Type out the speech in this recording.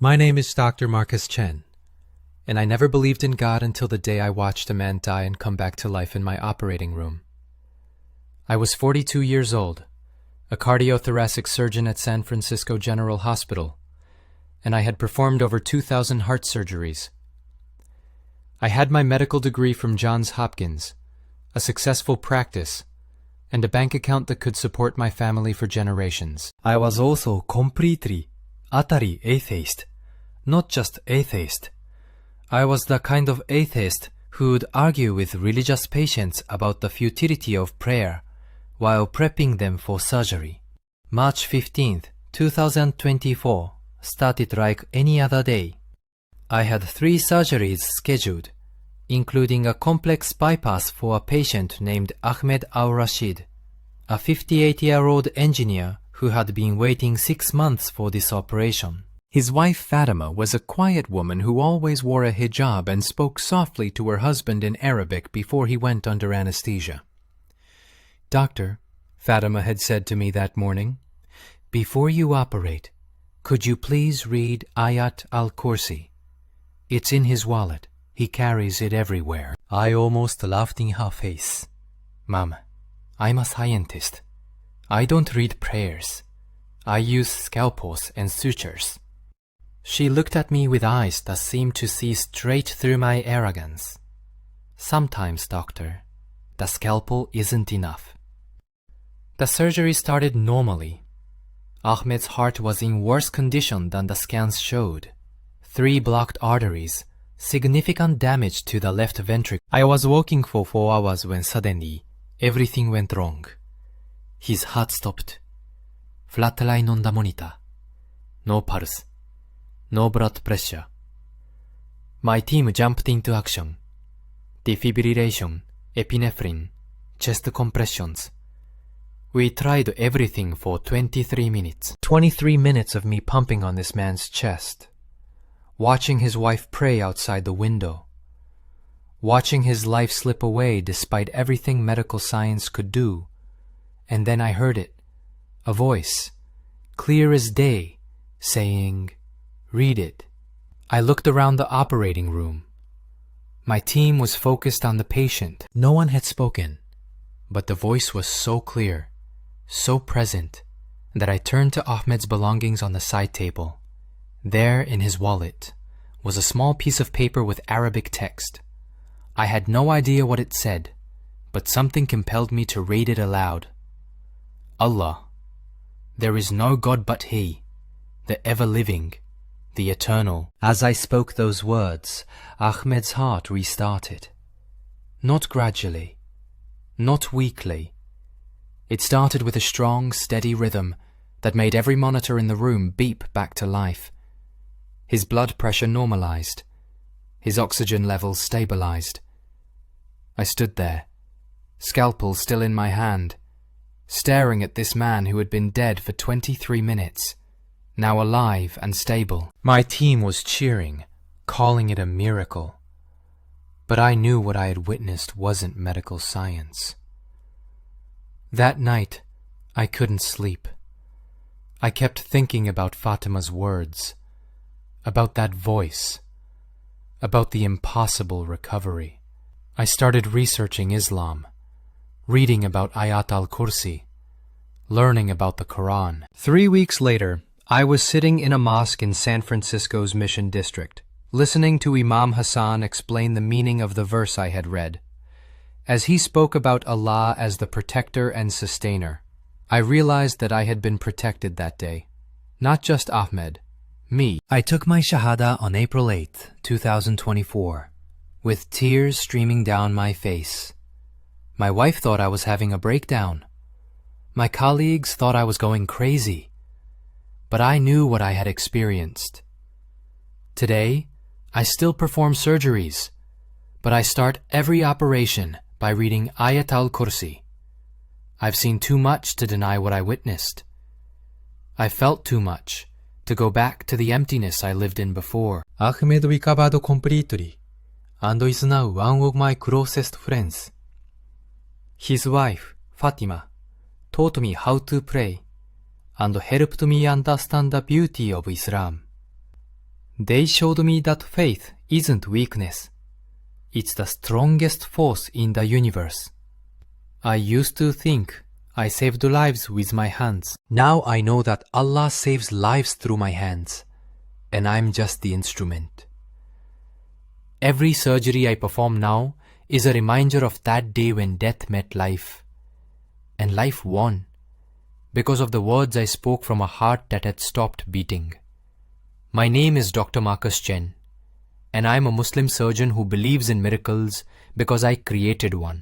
My name is Dr. Marcus Chen, and I never believed in God until the day I watched a man die and come back to life in my operating room. I was 42 years old, a cardiothoracic surgeon at San Francisco General Hospital, and I had performed over 2,000 heart surgeries. I had my medical degree from Johns Hopkins, a successful practice, and a bank account that could support my family for generations. I was also completely, utterly atheist. Not just atheist. I was the kind of atheist who would argue with religious patients about the futility of prayer while prepping them for surgery. March 15th, 2024 started like any other day. I had 3 surgeries scheduled, including a complex bypass for a patient named Ahmed Al-Rashid, a 58-year-old engineer who had been waiting 6 months for this operation. His wife Fatima was a quiet woman who always wore a hijab and spoke softly to her husband in Arabic before he went under anesthesia. "Doctor," Fatima had said to me that morning, "before you operate, could you please read Ayat al-Kursi? It's in his wallet. He carries it everywhere." I almost laughed in her face. "Mom, I'm a scientist. I don't read prayers. I use scalpels and sutures." She looked at me with eyes that seemed to see straight through my arrogance. "Sometimes, doctor, the scalpel isn't enough." The surgery started normally. Ahmed's heart was in worse condition than the scans showed. 3 blocked arteries, significant damage to the left ventricle. I was walking for 4 hours when suddenly everything went wrong. His heart stopped. Flatline on the monitor. No pulse. No blood pressure. My team jumped into action. Defibrillation, epinephrine, chest compressions. We tried everything for 23 minutes. 23 minutes of me pumping on this man's chest. Watching his wife pray outside the window. Watching his life slip away despite everything medical science could do. And then I heard it. A voice, clear as day, saying, "Read it." I looked around the operating room. My team was focused on the patient. No one had spoken, but the voice was so clear, so present, that I turned to Ahmed's belongings on the side table. There, in his wallet, was a small piece of paper with Arabic text. I had no idea what it said, but something compelled me to read it aloud. "Allah, there is no God but He, the ever-living, the eternal." As I spoke those words, Ahmed's heart restarted. Not gradually, not weakly. It started with a strong, steady rhythm that made every monitor in the room beep back to life. His blood pressure normalized. His oxygen levels stabilized. I stood there, scalpel still in my hand, staring at this man who had been dead for 23 minutes. Now alive and stable. My team was cheering, calling it a miracle. But I knew what I had witnessed wasn't medical science. That night, I couldn't sleep. I kept thinking about Fatima's words, about that voice, about the impossible recovery. I started researching Islam, reading about Ayat al-Kursi, learning about the Quran. 3 weeks later, I was sitting in a mosque in San Francisco's Mission District, listening to Imam Hassan explain the meaning of the verse I had read. As he spoke about Allah as the protector and sustainer, I realized that I had been protected that day. Not just Ahmed, me. I took my Shahada on April 8th, 2024, with tears streaming down my face. My wife thought I was having a breakdown. My colleagues thought I was going crazy. But I knew what I had experienced. Today, I still perform surgeries, but I start every operation by reading Ayat al-Kursi. I've seen too much to deny what I witnessed. I felt too much to go back to the emptiness I lived in before. Ahmed recovered completely and is now one of my closest friends. His wife, Fatima, taught me how to pray and helped me understand the beauty of Islam. They showed me that faith isn't weakness. It's the strongest force in the universe. I used to think I saved lives with my hands. Now I know that Allah saves lives through my hands, and I'm just the instrument. Every surgery I perform now is a reminder of that day when death met life. And life won, because of the words I spoke from a heart that had stopped beating. My name is Dr. Marcus Chen, and I'm a Muslim surgeon who believes in miracles because I created one.